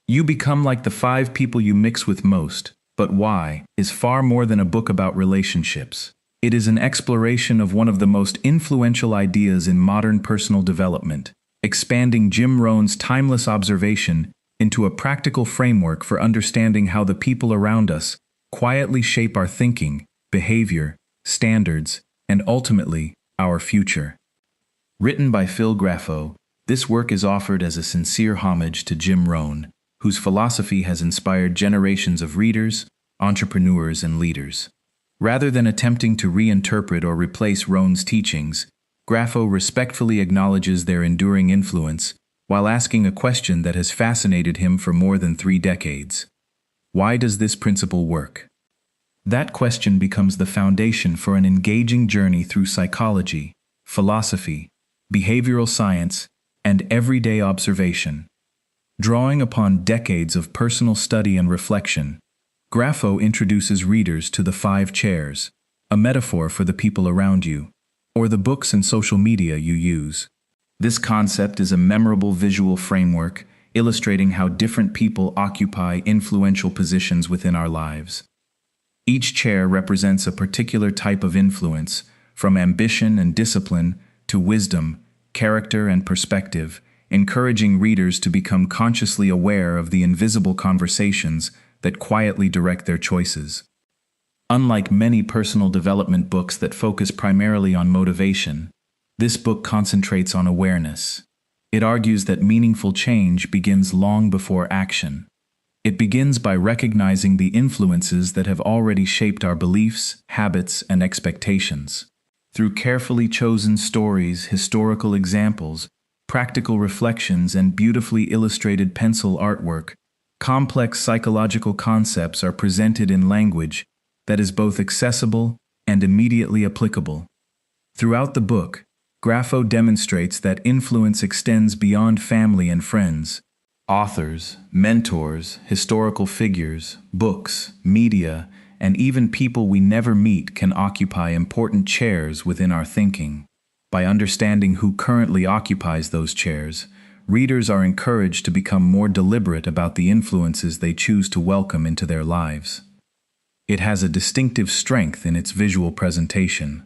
You become like the 5 people you mix with most, but why is far more than a book about relationships. It is an exploration of one of the most influential ideas in modern personal development, expanding Jim Rohn's timeless observation into a practical framework for understanding how the people around us quietly shape our thinking, behavior, standards, and ultimately, our future. Written by Phil Graffo, this work is offered as a sincere homage to Jim Rohn, whose philosophy has inspired generations of readers, entrepreneurs, and leaders. Rather than attempting to reinterpret or replace Rohn's teachings, Graffo respectfully acknowledges their enduring influence while asking a question that has fascinated him for more than 3 decades. Why does this principle work? That question becomes the foundation for an engaging journey through psychology, philosophy, behavioral science, and everyday observation. Drawing upon decades of personal study and reflection, Graffo introduces readers to the 5 chairs, a metaphor for the people around you, or the books and social media you use. This concept is a memorable visual framework illustrating how different people occupy influential positions within our lives. Each chair represents a particular type of influence, from ambition and discipline to wisdom, character, and perspective, encouraging readers to become consciously aware of the invisible conversations that quietly direct their choices. Unlike many personal development books that focus primarily on motivation, this book concentrates on awareness. It argues that meaningful change begins long before action. It begins by recognizing the influences that have already shaped our beliefs, habits, and expectations. Through carefully chosen stories, historical examples, practical reflections, and beautifully illustrated pencil artwork, complex psychological concepts are presented in language that is both accessible and immediately applicable. Throughout the book, Graffo demonstrates that influence extends beyond family and friends. Authors, mentors, historical figures, books, media, and even people we never meet can occupy important chairs within our thinking. By understanding who currently occupies those chairs, readers are encouraged to become more deliberate about the influences they choose to welcome into their lives. It has a distinctive strength in its visual presentation.